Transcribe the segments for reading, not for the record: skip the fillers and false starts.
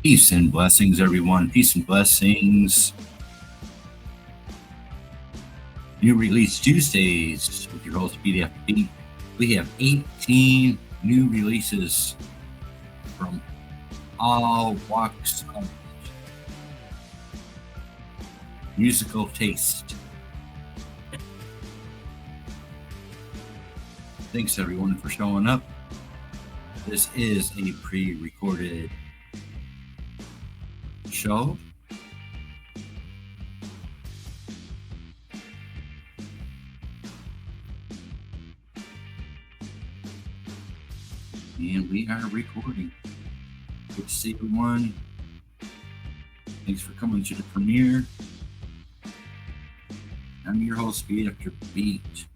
Peace and blessings, everyone. Peace and blessings. New Release Tuesdaze with your host, BEATAFTERBEAT. We have 18 new releases from all walks of musical taste. Thanks, everyone, for showing up. This is a pre-recorded show. And we are recording. Good to see everyone. Thanks for coming to the premiere. I'm your host, BEATAFTERBEAT.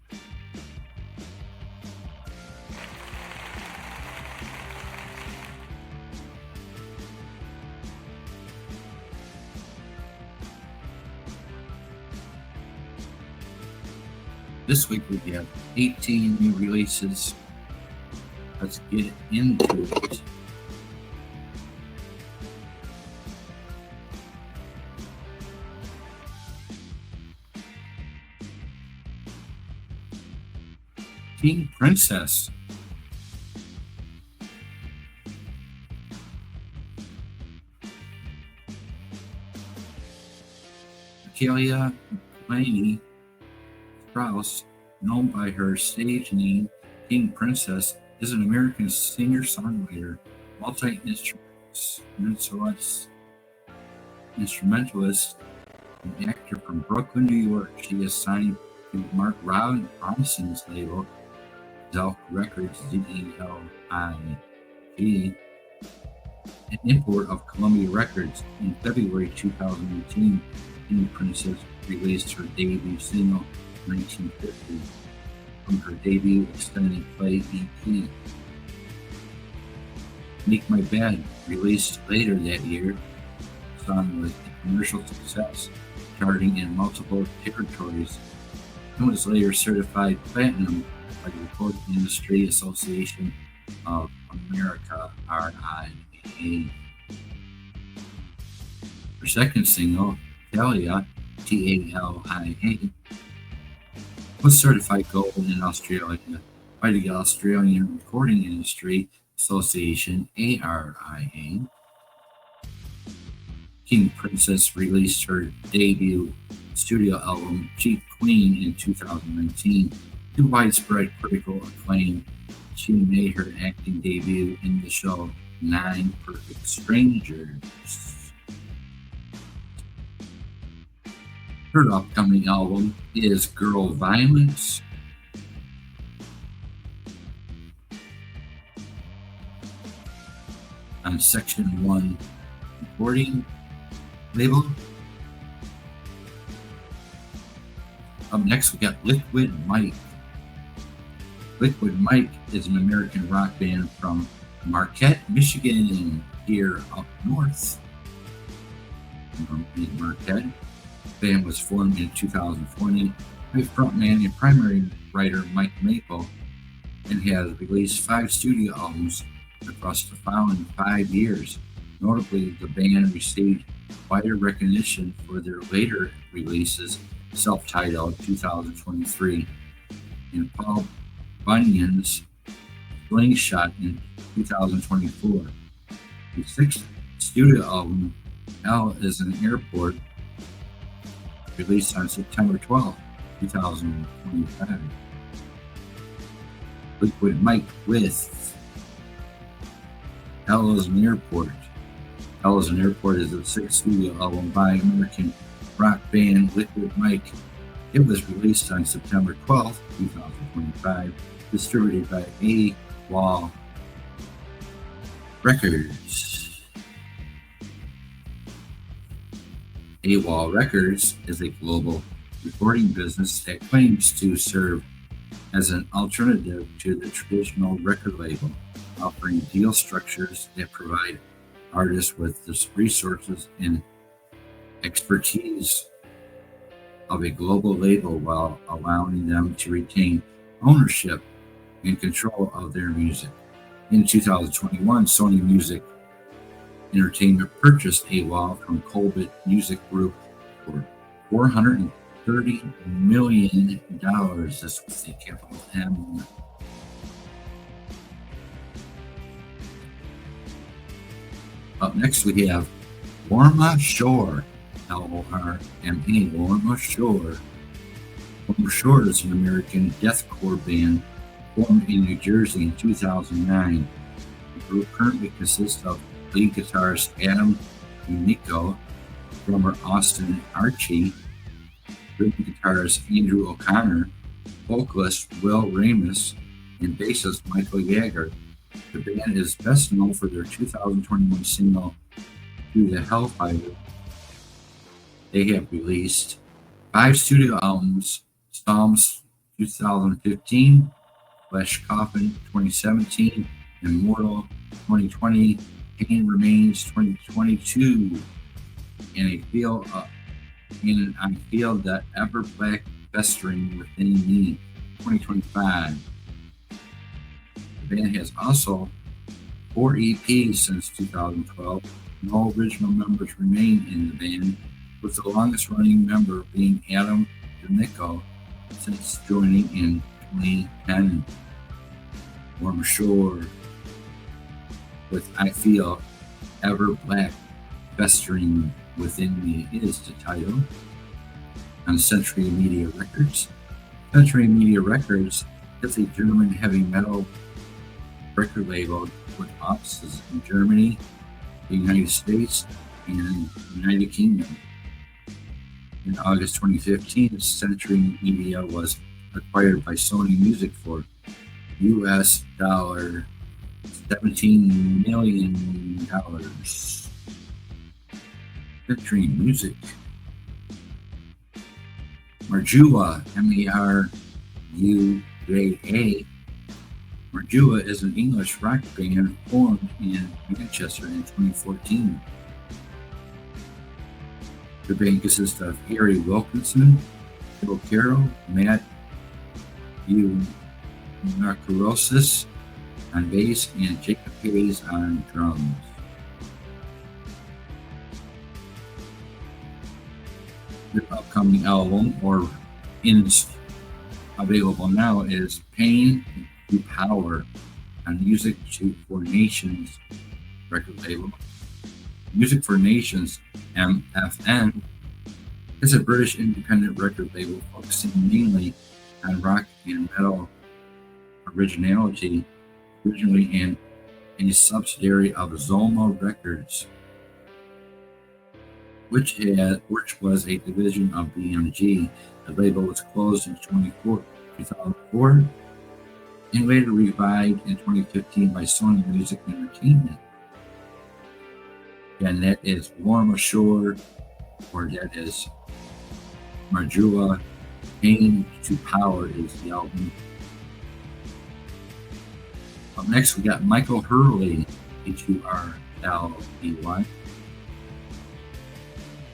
This week we have 18 new releases. Let's get into it. King Princess. Michaela Laney Strauss, known by her stage name King Princess, is an American singer-songwriter, multi-instrumentalist, and actor from Brooklyn, New York. She is signed to Mark Ronson's label, Zelk Records, ZELIG, an import of Columbia Records. In February 2018, King Princess released her debut single, 1950, from her debut extended play EP. Make My Bed, released later that year. The song was a commercial success, charting in multiple territories, and was later certified platinum by the Recording Industry Association of America, RIAA. Her second single, Talia, TALIA, was certified gold in Australia by the Australian Recording Industry Association, ARIA. King Princess released her debut studio album, Cheap Queen, in 2019. To widespread critical acclaim, she made her acting debut in the show Nine Perfect Strangers. Her upcoming album is Girl Violence. On Section 1 recording label. Up next, we got Liquid Mike. Liquid Mike is an American rock band from Marquette, Michigan, here up north. In Marquette. The band was formed in 2020 by frontman and primary writer Mike Maple, and has released 5 studio albums across the following 5 years. Notably, the band received wider recognition for their later releases, self-titled 2023, and Paul Bunyan's Slingshot in 2024. The 6th studio album, Hell is an Airport, released on September 12, 2025. Liquid Mike with Hell is an Airport. Hell is an Airport is the 6th studio album by American rock band Liquid Mike. It was released on September 12, 2025, distributed by AWOL Records. AWOL Records is a global recording business that claims to serve as an alternative to the traditional record label, offering deal structures that provide artists with the resources and expertise of a global label while allowing them to retain ownership and control of their music. In 2021, Sony Music Entertainment purchased AWOL from Colbert Music Group for $430 million. This was the capital M. Up next, we have Lorma Shore, L-O-R-M-A, Lorma Shore. Lorma Shore is an American deathcore band formed in New Jersey in 2009. The group currently consists of lead guitarist Adam Unico, drummer Austin Archie, rhythm guitarist Andrew O'Connor, vocalist Will Ramus, and bassist Michael Yeager. The band is best known for their 2021 single, "To the Hellfire." They have released 5 studio albums: Psalms 2015, Flesh Coffin 2017, Immortal 2020, Pain Remains 2022, and I feel that ever black festering within me 2025. The band has also 4 EPs since 2012. No original members remain in the band, with the longest running member being Adam Unico since joining in 2010. Lorma Shore with "I Feel Ever Black Festering Within Me" is the title. On Century Media Records. Century Media Records is a German heavy metal record label with offices in Germany, the United States, and the United Kingdom. In August 2015, Century Media was acquired by Sony Music for US $17 million. Century Music. Marjua, M-A-R-U-J-A. Marjua is an English rock band formed in Manchester in 2014. The band consists of Harry Wilkinson, Phil Carroll, Matt Nakarosis on bass, and Jacob Hayes on drums. Their upcoming album, or available now, is Pain to Power on Music for Nations record label. Music for Nations, MFN, is a British independent record label focusing mainly on rock and metal originally in a subsidiary of Zoma Records, which was a division of BMG. The label was closed in 2004 and later revived in 2015 by Sony Music Entertainment. And that is Lorma Shore, or that is Marjua. Pain to Power is the album. Up next, we got Michael Hurley, Hurley.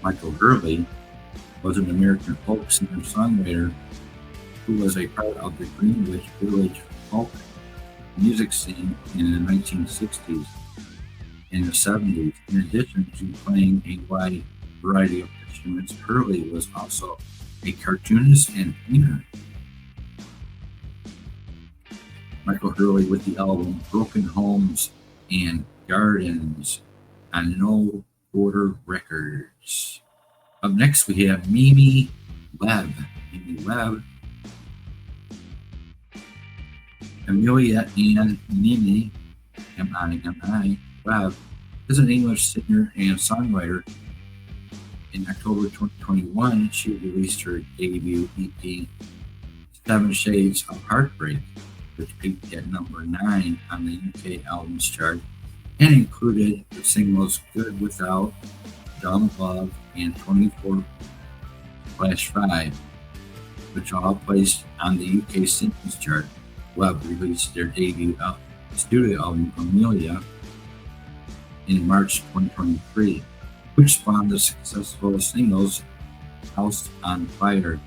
Michael Hurley was an American folk singer-songwriter who was a part of the Greenwich Village folk music scene in the 1960s and the 70s. In addition to playing a wide variety of instruments, Hurley was also a cartoonist and painter. Michael Hurley with the album Broken Homes and Gardens on No Border Records. Up next, we have Mimi Webb. Mimi Webb. Amelia Ann Mimi, M-I-M-I, Webb, is an English singer and songwriter. In October 2021, she released her debut EP, 7 Shades of Heartbreak, which peaked at number 9 on the UK albums chart and included the singles Good Without, Dumb Love, and 24/5, which all placed on the UK singles chart. Webb released their debut studio album Amelia in March 2023, which spawned the successful singles House on Fire,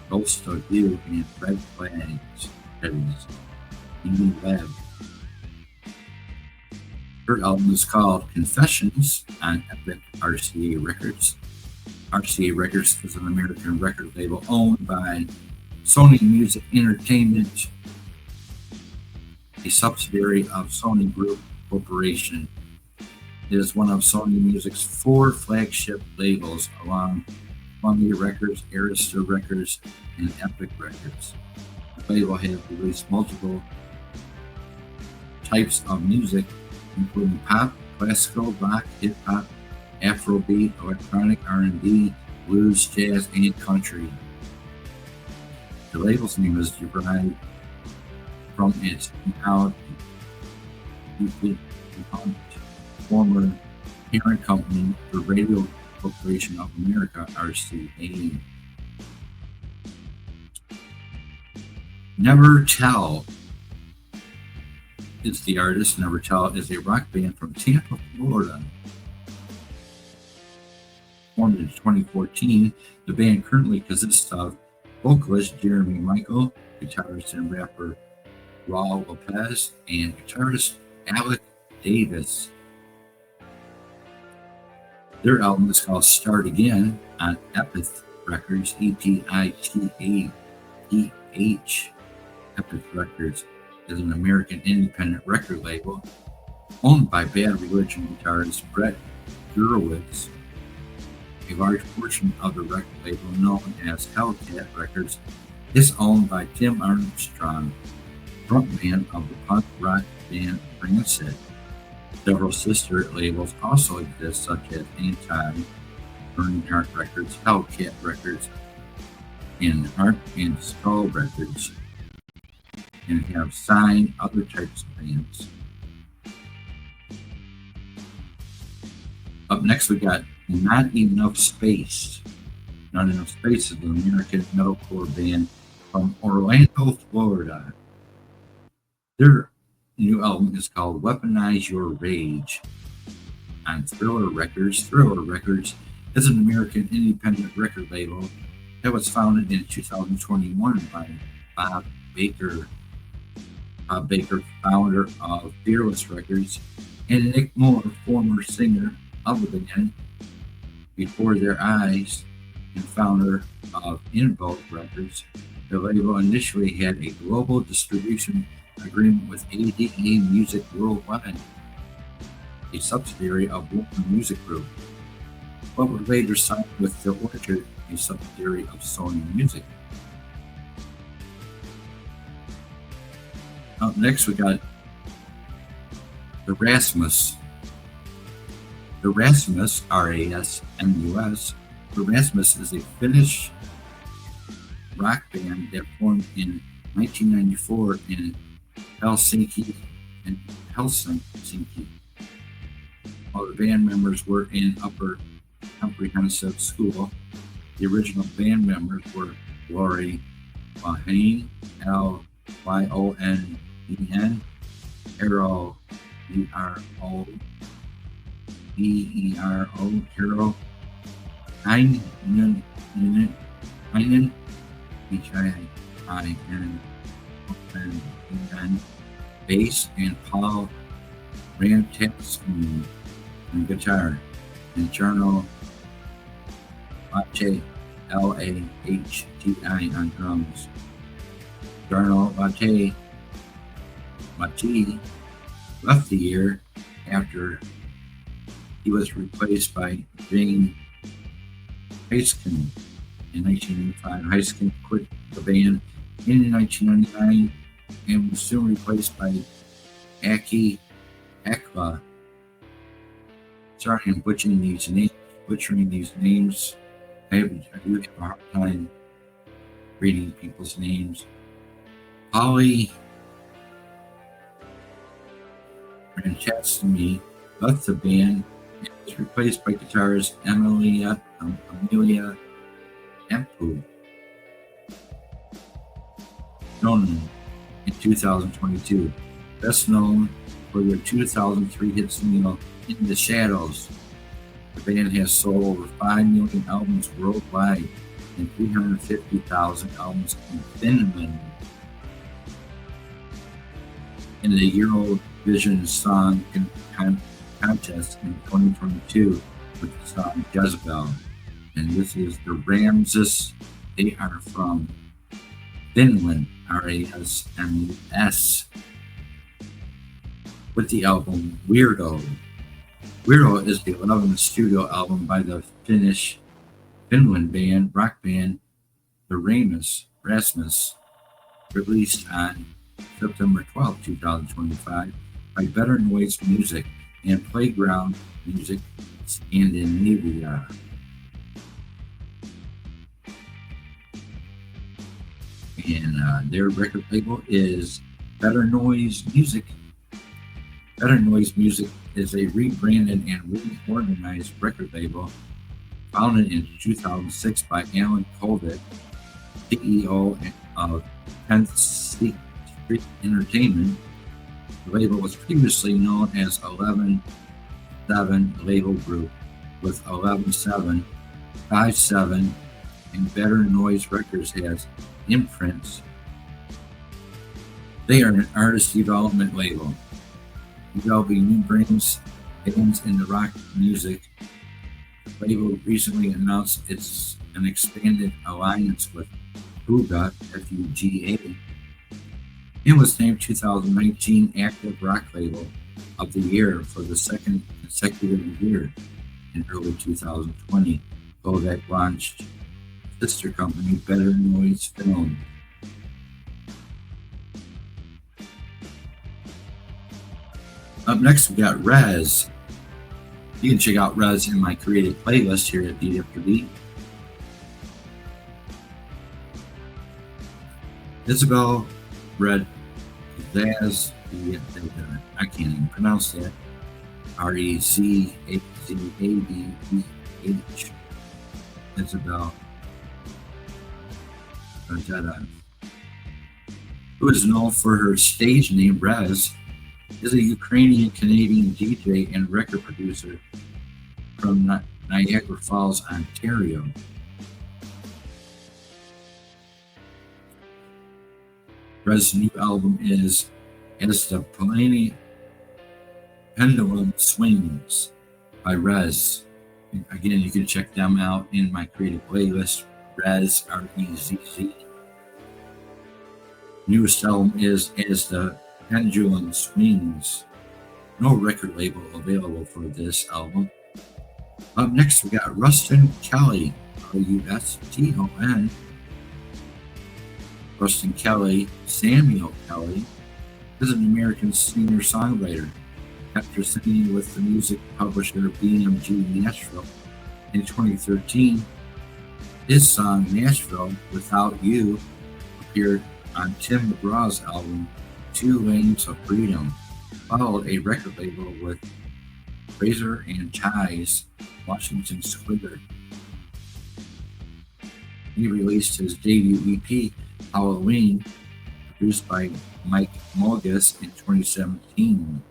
Ghost of You, and Red Flags. Mimi Webb. Her album is called Confessions on Epic RCA Records. RCA Records is an American record label owned by Sony Music Entertainment, a subsidiary of Sony Group Corporation. It is one of Sony Music's 4 flagship labels, along Columbia Records, Arista Records, and Epic Records. The label has released multiple types of music, including pop, classical, rock, hip-hop, Afrobeat, electronic, R&B, blues, jazz, and country. The label's name is derived from its now former parent company, the Radio Corporation of America, RCA. Never Tell is the artist. Never Tell is a rock band from Tampa, Florida. Formed in 2014, the band currently consists of vocalist Jeremy Michael, guitarist and rapper Raul Lopez, and guitarist Alec Davis. Their album is called Start Again on Epic Records, EPITAH. Epic Records is an American independent record label owned by Bad Religion guitarist Brett Gurewitz. A large portion of the record label, known as Hellcat Records, is owned by Tim Armstrong, frontman of the punk rock band Rancid. Several sister labels also exist, such as Anti, Burning Heart Records, Hellcat Records, and Heart and Skull Records, and have signed other types of bands. Up next, we got Not Enough Space. Not Enough Space is an American metalcore band from Orlando, Florida. Their new album is called Weaponize Your Rage on Thriller Records. Thriller Records is an American independent record label that was founded in 2021 by Bob Baker. Bob Baker, founder of Fearless Records, and Nick Moore, former singer of the band Before Their Eyes and founder of Invoke Records. The label initially had a global distribution agreement with ADA Music Worldwide, a subsidiary of Warner Music Group, but were later signed with The Orchard, a subsidiary of Sony Music. Up next, we got The Rasmus. The Rasmus, R-A-S-M-U-S. The Rasmus is a Finnish rock band that formed in 1994 in Helsinki. While the band members were in upper comprehensive school, the original band members were Lori Lyon, Lyon, Hero, E-R-O, Hero, Heinen, H-I-I-N, bass, and Paul Rantatsky on guitar, and Jarno Latte, L-A-H-T-I on drums. Jarno Latte left the year after he was replaced by Jane Heiskin in 1985. Heiskin quit the band in 1999 and was soon replaced by Aki Ekla. Sorry, I'm butchering these names. I do have a hard time reading people's names. Polly Rantatsky left the band and was replaced by guitarist Amelia Empu. Known in 2022, best known for their 2003 hit single In the Shadows. The band has sold over 5 million albums worldwide and 350,000 albums in Finland. In the Eurovision Song Contest in 2022 with the song Jezebel. And this is the Ramses. They are from Finland, Rasmus, with the album Weirdo. Weirdo is the 11th studio album by the Finland rock band, the Rasmus, released on September 12, 2025 by Better Noise Music and Playground Music Scandinavia. And their record label is Better Noise Music. Better Noise Music is a rebranded and reorganized record label founded in 2006 by Alan Kovic, CEO of 10th Street Entertainment. The label was previously known as 11-7 Label Group, with 11-7, 5-7, and Better Noise Records has imprints. They are an artist development label, developing new bands in the rock music. The label recently announced an expanded alliance with Fuga, Fuga, and was named 2019 Active Rock Label of the Year for the second consecutive year. In early 2020, Kodak launched sister company Better Noise Film. Up next, we got Rez. You can check out Rez in my creative playlist here at Beat After Beat. Isabel Red Zaz, I can't even pronounce that. Rezazabeh. Isabel Rajada, who is known for her stage name Rez, is a Ukrainian-Canadian DJ and record producer from Niagara Falls, Ontario. Rez's new album is As the Pendulum Swings by Rez. Again, you can check them out in my creative playlist, Rez, R-E-Z-Z. Newest album is As the Pendulum Swings. No record label available for this album. Up next, we got Ruston Kelly, R-U-S-T-O-N. Ruston Kelly, Samuel Kelly, is an American singer-songwriter. After singing with the music publisher BMG Nashville in 2013, his song Nashville Without You appeared on Tim McGraw's album 2 Lanes of Freedom, followed a record label with Razor and Ties, Washington Square. He released his debut EP, Halloween, produced by Mike Mogus in 2017.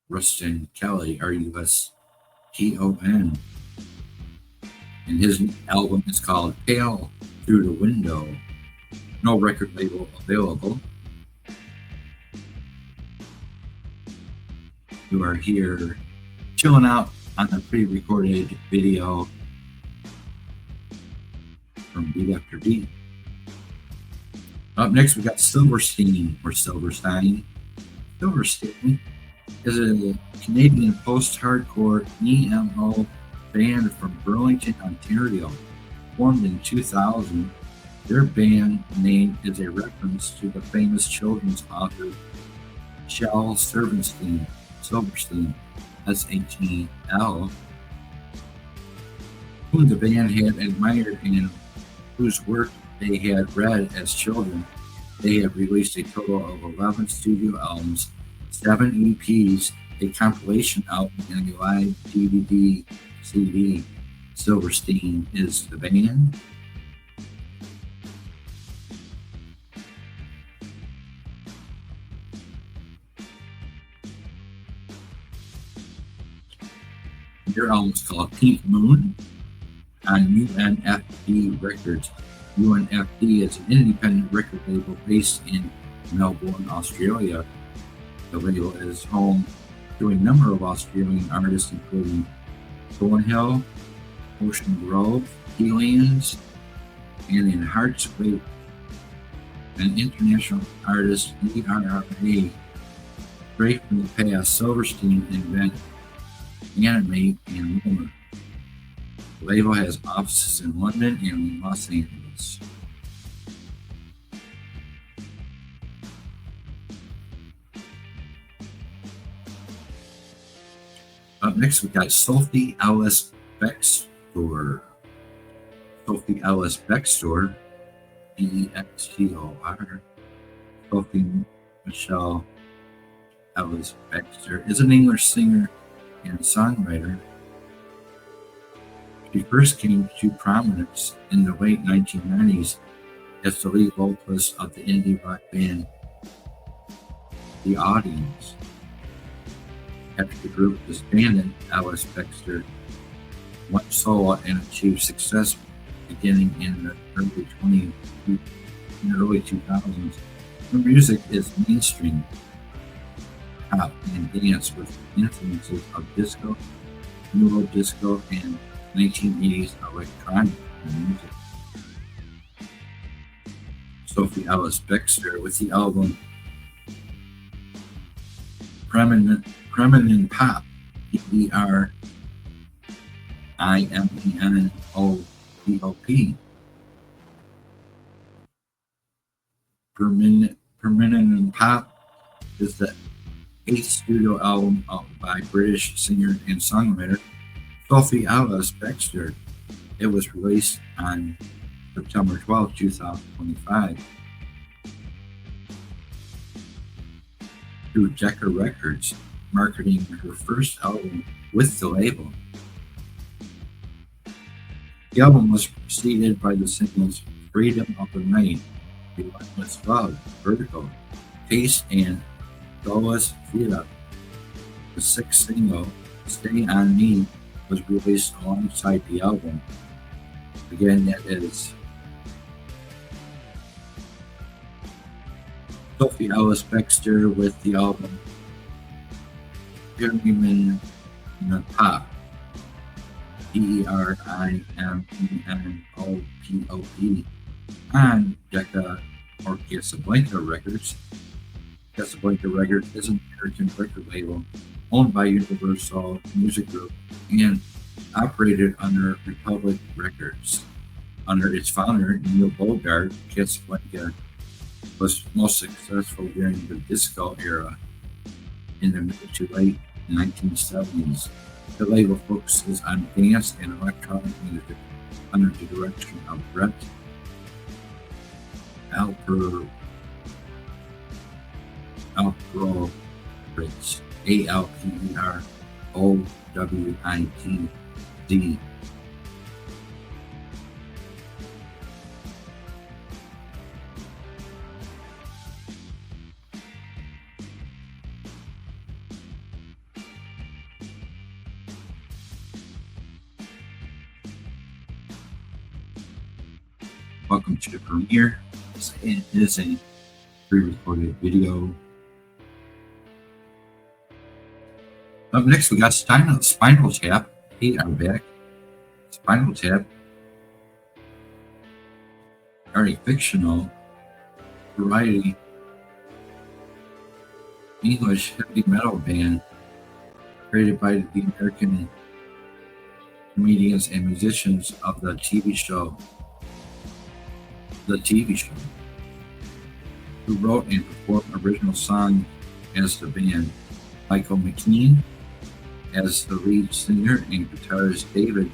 Ruston Kelly, R-U-S-T-O-N. And his album is called Pale Through the Window. No record label available. You are here chilling out on the pre-recorded video from Beat After Beat. Up next, we got Silverstein, or Silverstein. Silverstein is a Canadian post-hardcore emo band from Burlington, Ontario. Formed in 2000, their band name is a reference to the famous children's author Shel Silverstein, S-H-E-L, whom the band had admired and whose work they had read as children. They have released a total of 11 studio albums, 7 EPs, a compilation album, and a live DVD CD. Silverstein is the band. Their album is called Pink Moon on UNFD Records. UNFD is an independent record label based in Melbourne, Australia. The label is home to a number of Australian artists, including Thornhill, Ocean Grove, Keylands, and in Hearts Wait, an international artist, ERA, straight from the past, Silverstein invent, animate, and more. The label has offices in London and Los Angeles. Up next, we got Sophie Ellis Bextor. Sophie Ellis Bextor, Bextor. Sophie Michelle Ellis Bextor is an English singer and songwriter. She first came to prominence in the late 1990s as the lead vocalist of the indie rock band The Audience. After the group disbanded, Ellis Bextor went solo and achieved success beginning in the early 2000s. Her music is mainstream pop and dance with influences of disco, neuro disco, and 1980s electronic music. Sophie Ellis Bextor with the album Permanent Pop, Permenopop. Permanent Pop is the 8th studio album by British singer and songwriter Sophie Ellis Bextor. It was released on September 12, 2025 through Decca Records, marketing her first album with the label. The album was preceded by the singles Freedom of the Night, Relentless Love, Vertical, Taste, and Dolus Vida. The 6th single, Stay On Me, was released alongside the album. Again, that is Sophie Ellis Bextor with the album Permanent Pop, Permenopop, on Decca or Casablanca Records. Casablanca Records is an American record label owned by Universal Music Group and operated under Republic Records. Under its founder, Neil Bogart, Casablanca was most successful during the disco era in the mid to late 1970s. The label focuses on dance and electronic music under the direction of Brett Alperovitz, Alperovitz. Welcome to the premiere. It is a pre-recorded video. Up next, we got Spinal Tap. Hey, I'm back. Spinal Tap are a fictional variety English heavy metal band created by the American comedians and musicians of the TV show, who wrote and performed original songs as the band. Michael McKean as the lead singer and guitarist, David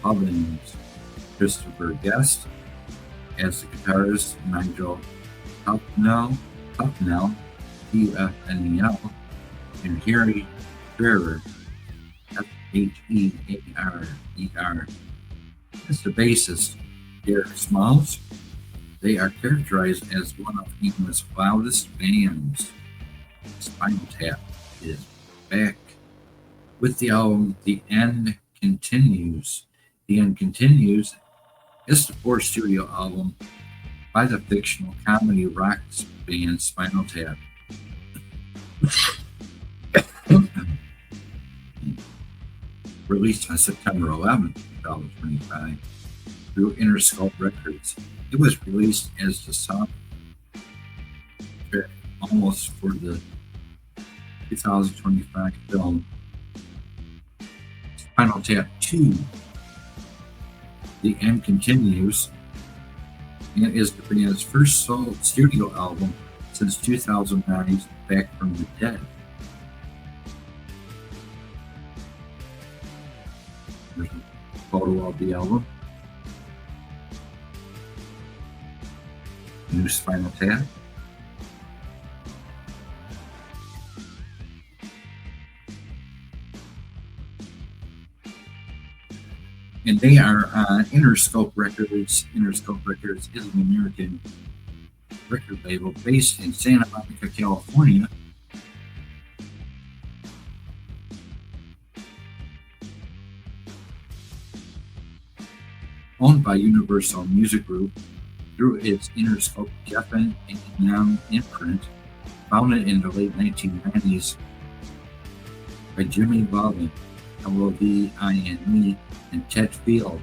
Hubbins, Christopher Guest as the guitarist, Nigel Tufnell, Tufnell, and Harry Ferrer, Hearer, as the bassist, Derek Smalls. They are characterized as one of England's loudest bands. Spinal Tap is back with the album The End Continues. The End Continues is the 4th studio album by the fictional comedy rock band Spinal Tap. Released on September 11th, 2025, through Interscope Records. It was released as the soundtrack almost for the 2025 film Spinal Tap 2. The End Continues, and is the band's first solo studio album since 2009's Back from the Dead. There's a photo of the album. New Spinal Tap. And they are on Interscope Records. Interscope Records is an American record label based in Santa Monica, California. Owned by Universal Music Group through its Interscope Geffen and Young imprint, founded in the late 1990s by Jimmy Lovin, Lovine, and Ted Field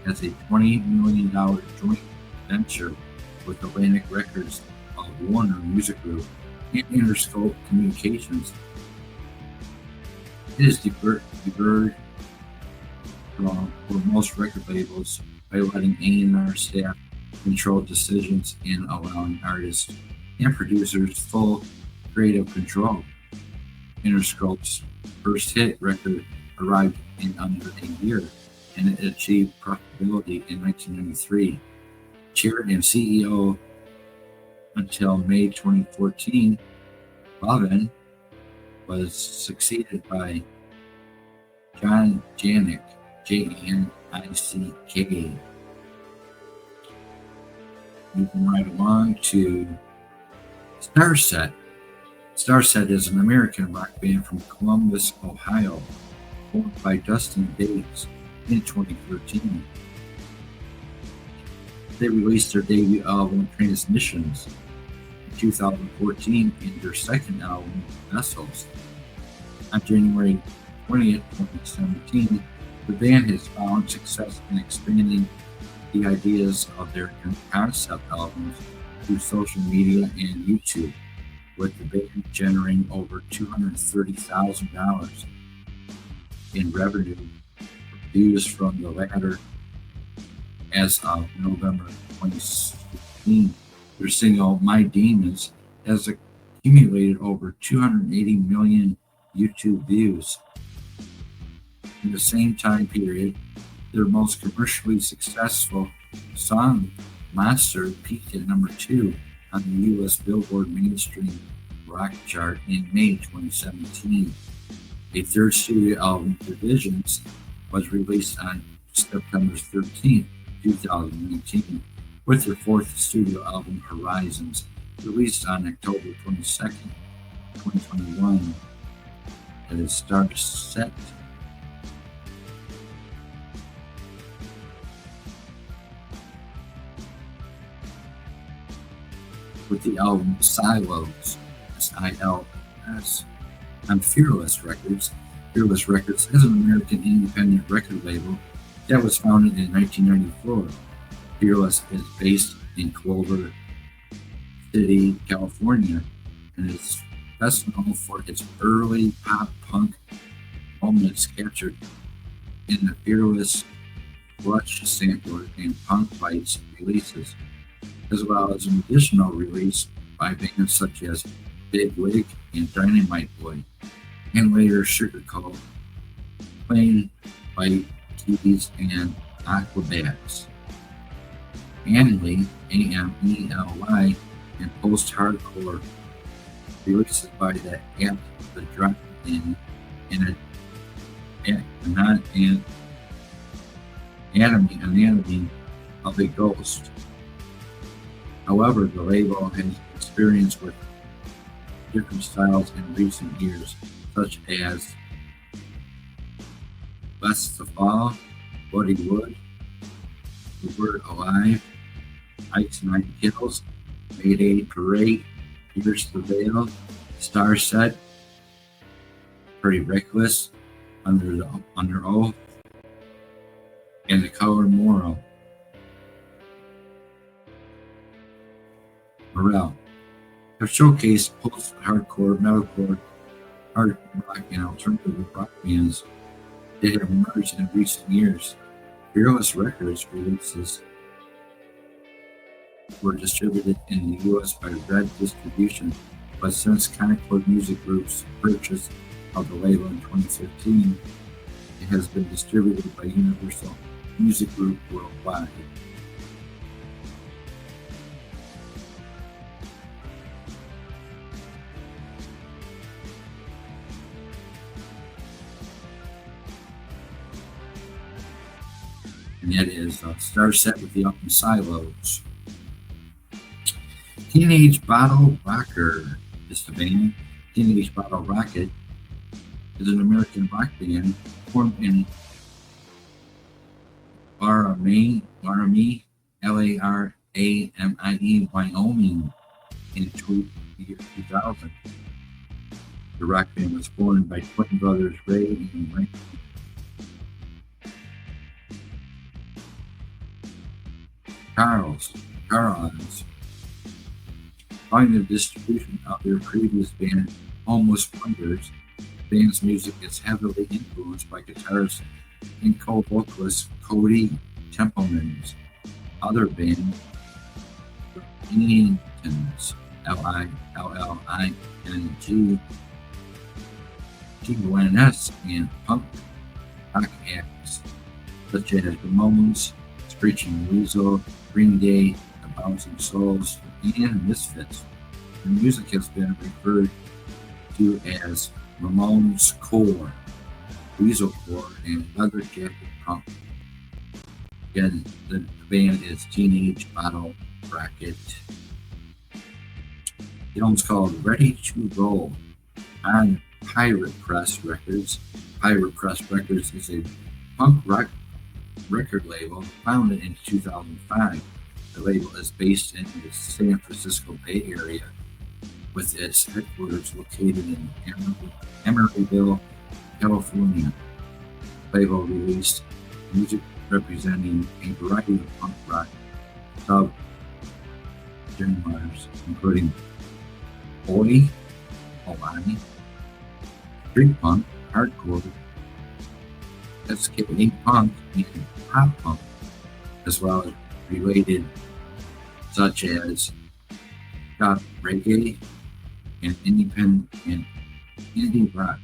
as a $20 million joint venture with Atlantic Records of Warner Music Group and Interscope Communications. It is deferred for most record labels by letting A&R staff control decisions and allowing artists and producers full creative control. Interscope's first hit record arrived in under a year, and it achieved profitability in 1993. Chair and CEO until May 2014, Lovin was succeeded by John Janik, Janick. Moving right along to Starset. Starset is an American rock band from Columbus, Ohio, formed by Dustin Davis in 2013. They released their debut album Transmissions in 2014 and their second album Vessels. On January 20th, 2017, the band has found success in expanding the ideas of their concept albums through social media and YouTube, with the band generating over $230,000 in revenue views from the latter. As of November 2016, their single My Demons has accumulated over 280 million YouTube views. In the same time period, their most commercially successful song, Monster, peaked at number 2 on the U.S. Billboard Mainstream Rock chart in May 2017. A third studio album, Divisions, was released on September 13, 2019, with their fourth studio album, Horizons, released on October 22, 2021. That is Starset. With the album Silos, S-I-L-S, on Fearless Records. Fearless Records is an American independent record label that was founded in 1994. Fearless is based in Culver City, California, and is best known for its early pop-punk moments captured in the Fearless Clutch sampler and Punk Bites releases, as well as an additional release by bands such as Big Wig and Dynamite Boy, and later Sugarcoat, Plain White Keys, and Aquabats. Annually, AMELY, and post-hardcore releases by the At the Drive-In and Anatomy of a Ghost. However, the label has experience with different styles in recent years, such as West the Fall, Buddy Wood, The Word Alive, Ike's Nine Kills, Mayday Parade, Pierce the Veil, Starset, Pretty Reckless, Under Oath, and The Color Morale have showcased post-hardcore, metalcore, hard rock, and alternative rock bands that have emerged in recent years. Fearless Records releases were distributed in the U.S. by Red Distribution, but since Concord Music Group's purchase of the label in 2015, it has been distributed by Universal Music Group worldwide. And that is Star Set with the Up and Silos. Teenage Bottle Rocker is the band. Teenage Bottle Rocket is an American rock band formed in Laramie, Laramie, Wyoming in 2000. The rock band was formed by twin brothers Ray and Ray. Charles. Following the distribution of their previous band, Almost Wonders, the band's music is heavily influenced by guitarist and co-vocalist Cody Templeman's other band, Lillingtons, Lillingtons, and punk rock acts such as Ramones, Screeching Weasel, Green Day, The Bouncing Souls, and Misfits. The music has been referred to as Ramones Core, Weasel Core, and Leather Jacket Punk. Again, the band is Teenage Bottle Rocket. The album's called Ready to Roll on Pirate Press Records. Pirate Press Records is a punk rock record label founded in 2005. The label is based in the San Francisco Bay Area, with its headquarters located in Emeryville, California. The label released music representing a variety of punk rock sub-genres, including Oi, street punk, hardcore, ska punk, and pop punk, as well as related such as pop reggae and independent and indie rock.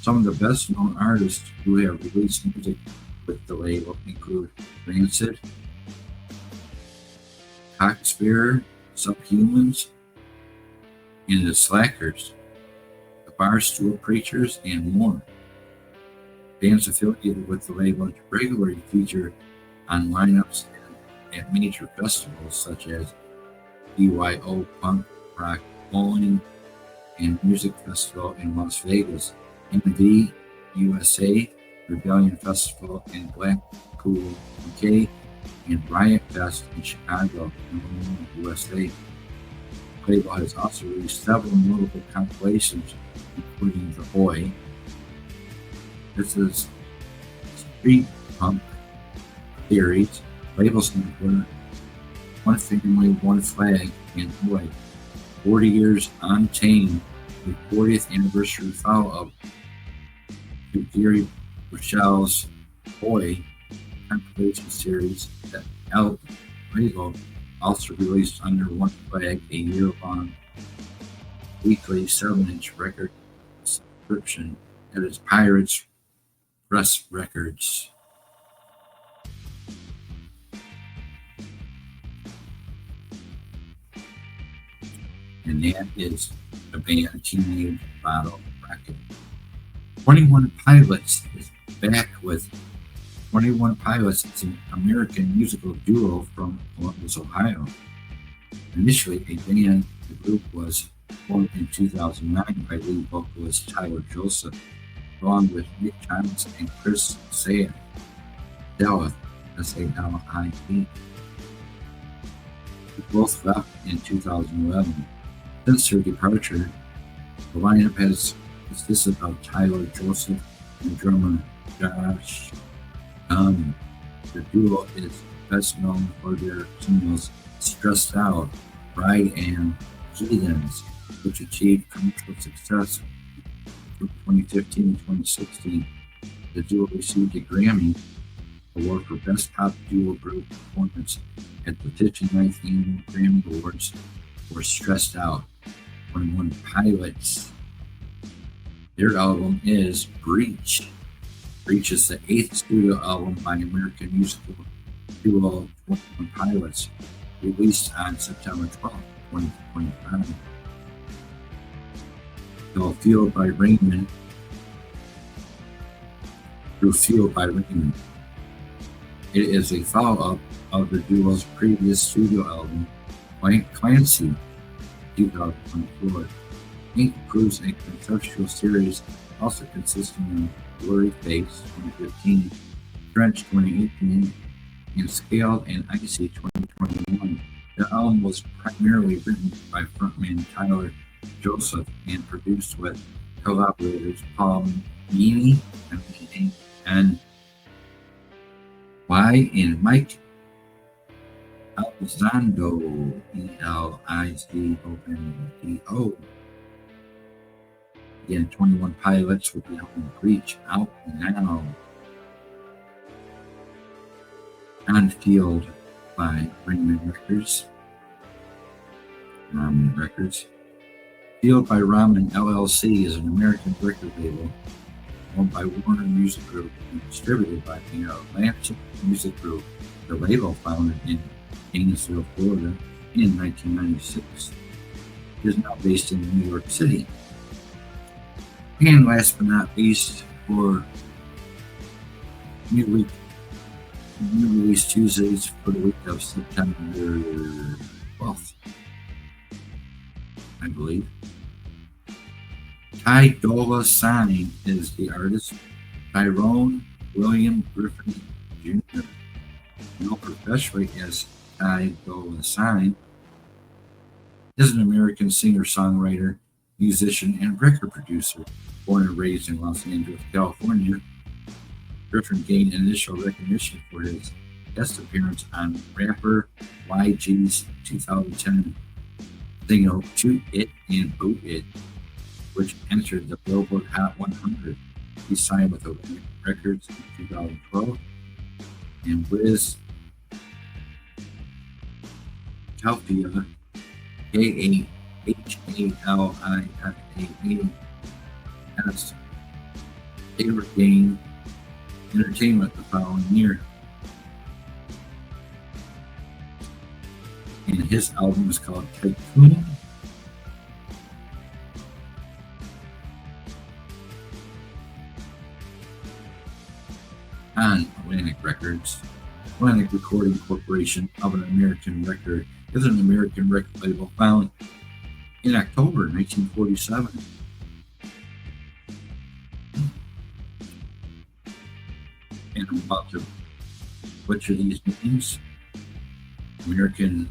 Some of the best known artists who have released music with the label include Rancid, Cockspur, Subhumans, and the Slackers, the Barstool Preachers, and more. Bands affiliated with the label regularly feature on lineups at major festivals such as BYO Punk Rock Bowling and Music Festival in Las Vegas, MV USA, Rebellion Festival in Blackpool, UK, and Riot Fest in Chicago, Illinois, USA. The label has also released several notable compilations, including The Boy. This is Street Punk Theories, labels include One Family, One Flag, and Boy. 40 Years Untamed, the 40th anniversary follow-up to Gary Rochelle's Boy compilation series that El Label also released under One Flag, a year-long weekly 7-inch record subscription at its Pirates Press Records. And that is the band Teenage Bottle Rocket. 21 Pilots is back with 21 Pilots. It's an American musical duo from Columbus, Ohio. Initially a band, the group was formed in 2009 by lead vocalist Tyler Joseph, along with Nick Thomas and Chris Salit, S-A-L-I-T. They both left in 2011. Since their departure, the lineup has This is about Tyler Joseph and drummer Josh Dunn. The duo is best known for their singles Stressed Out, Bride, and Heathens, which achieved commercial success from 2015 and 2016. The duo received a Grammy Award for Best Pop Duo Group Performance at the 59th Annual Grammy Awards for Stressed Out. 21 Pilots. Their album is Breach. Breach is the 8th studio album by American musical duo 21 Pilots, released on September 12, 2025. Though Fueled by Raymond. Through Fueled by Raymond. It is a follow-up of the duo's previous studio album, Clancy, 2024. Ink proves a conceptual series also consisting of Blurry Face, 2015, Trench, 2018, and Scaled and Icy, 2021. The album was primarily written by frontman Tyler Joseph and produced with collaborators Paul Meany and Y and Mike Elizondo, Elizondo. Again, 21 Pilots with the album Breach out now. And Fueled by Raymond Records. Ramen Records. Fueled by Ramen LLC is an American record label owned by Warner Music Group and distributed by the Atlantic Music Group. The label, founded in Gainesville, Florida in 1996, is now based in New York City. And last but not least, for new Release Tuesdaze for the week of September 12th, I believe. Ty Dolla $ign is the artist. Tyrone William Griffin Jr., known professionally as Ty Dolla $ign, is an American singer-songwriter, musician, and record producer. Born and raised in Los Angeles, California, Griffin gained initial recognition for his guest appearance on rapper YG's 2010 single Shoot It and Boot It, which entered the Billboard Hot 100. He signed with Atlantic Records in 2012, and Wiz Khalifa, Khalifa, Taylor gained Entertainment the following year. And his album is called Tycoon. On Atlantic Records. Atlantic Recording Corporation of an American Record is an American record label found in October 1947. And I'm about to butcher these names. American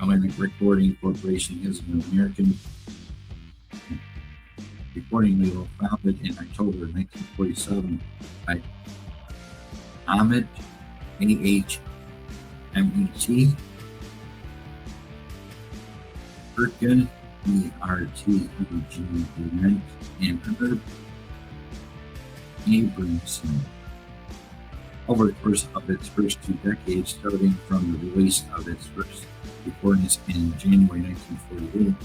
Atlantic Recording Corporation is an American recording label founded in October 1947 by Ahmet, A-H-M-E-T, Erkin, E-R-T-E-G-E-N, and Herb Abramson. Over the course of its first 2 decades, starting from the release of its first recordings in January 1948,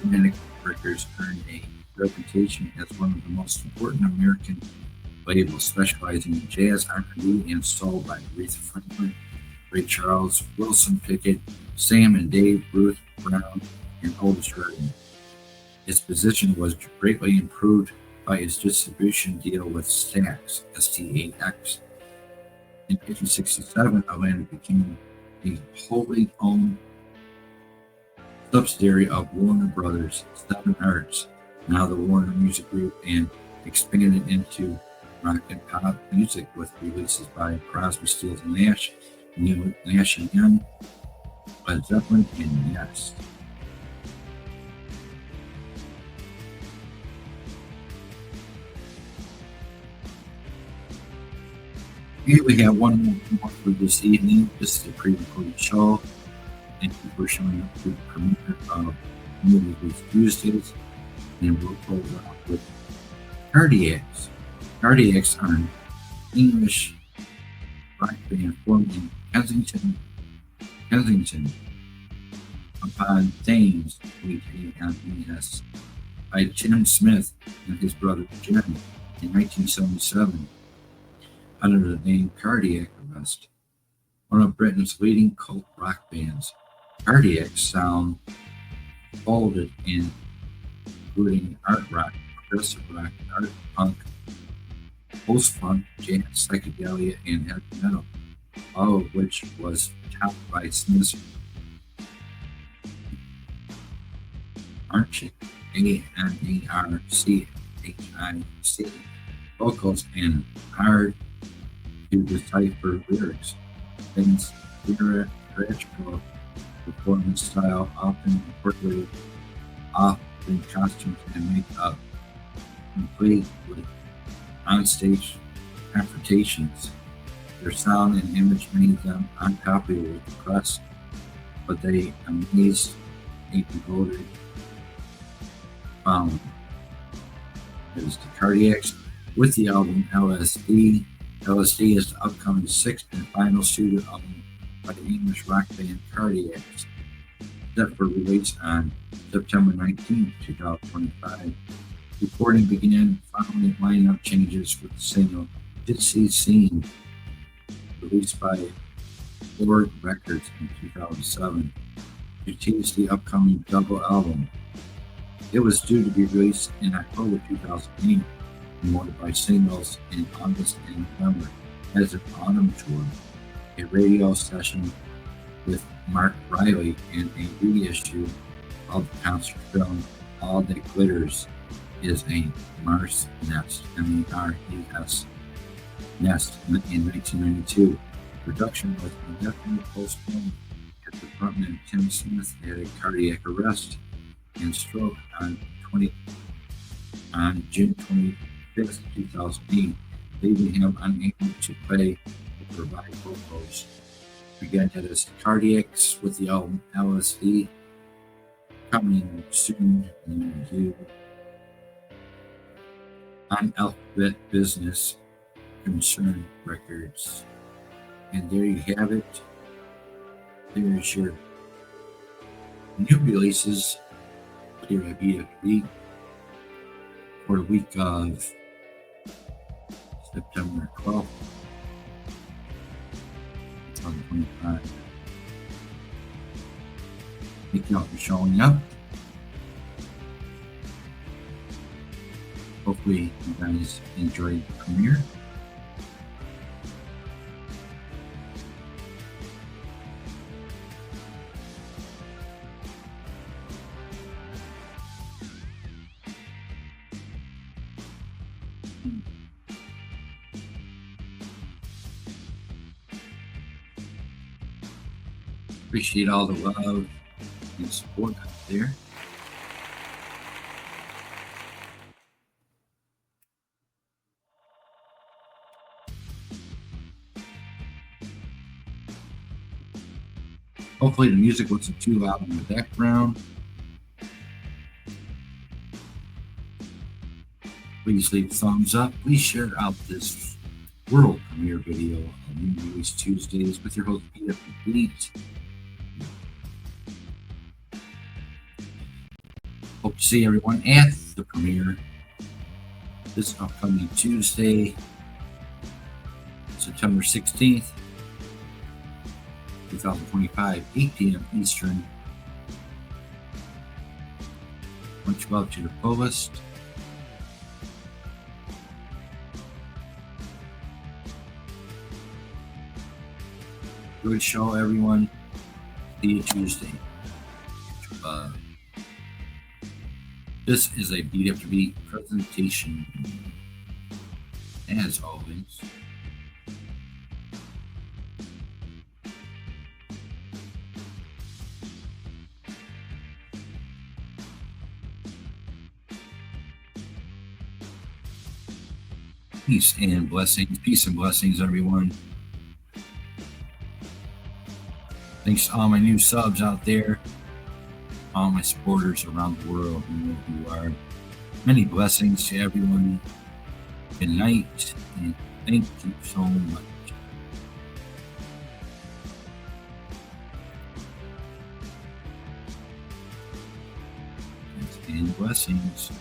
Atlantic Records earned a reputation as one of the most important American labels, specializing in jazz, R&B, and soul by Aretha Franklin, Ray Charles, Wilson Pickett, Sam and Dave, Ruth Brown, and Otis Redding. Its position was greatly improved by its distribution deal with Stax, S-T-A-X. In 1967, Atlantic became a wholly owned subsidiary of Warner Brothers, Seven Arts, now the Warner Music Group, and expanded into rock and pop music with releases by Crosby, Stills and Nash, Nash and Young, Led Zeppelin, and Yes. Here we have one more for this evening. This is a pre-recorded show. Thank you for showing up to the premiere of Release Tuesdaze. And we'll close out with Cardiacs. Cardiacs are an English rock band formed in Kensington upon Thames, H-A-M-E-S, by Jim Smith and his brother Jim in 1977 under the name Cardiac Arrest, one of Britain's leading cult rock bands. Cardiac sound folded in, including art rock, progressive rock, art punk, post-punk, jazz, psychedelia, and heavy metal, all of which was topped by Smith's Archic, A-N-A-R-C-H-I-C, vocals and hard to decipher lyrics. Things theatrical performance style often incorporated often costumes and makeup, complete with onstage confrontations. Their sound and image made them unpopular with the press, but they amazed a devoted following. There's the Cardiacs with the album LSD. LSD is the upcoming sixth and final studio album by the English rock band Cardiacs, set for release on September 19, 2025. Recording began following lineup changes with the single Gypsy Scene, released by Ford Records in 2007, to tease the upcoming double album. It was due to be released in October 2008, promoted by singles in August and November as an autumn tour, a radio session with Mark Riley, and a reissue of the concert film All That Glitters is a Mars Nest, M-E-R-E-S, Nest, in 1992. Production was indefinitely postponed after frontman Tim Smith had a cardiac arrest and stroke on June 25th, 2008, leaving him unable to play or provide vocals. Again, that is Cardiacs with the album LSD, coming soon near you on Alphabet Business Concern Records. And there you have it. There's your new releases here at BEATAFTERBEAT for the week of September 12th, 2025. Thank you all for showing up. Hopefully you guys enjoyed the premiere. Appreciate all the love and support out there. Hopefully the music wasn't too loud in the background. Please leave a thumbs up. Please share out this world premiere video of New Release Tuesdaze with your host BEATAFTERBEAT. Hope to see everyone at the premiere this upcoming Tuesday, September 16th, 2025, 8 p.m. Eastern. Much love to the fullest. Good show, everyone. See you Tuesday. This is a BEATAFTERBEAT presentation. As always, Peace and blessings. Peace and blessings, everyone. Thanks to all my new subs out there, all my supporters around the world, who you are. Many blessings to everyone. Good night, and thank you so much. Peace and blessings.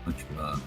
Much love.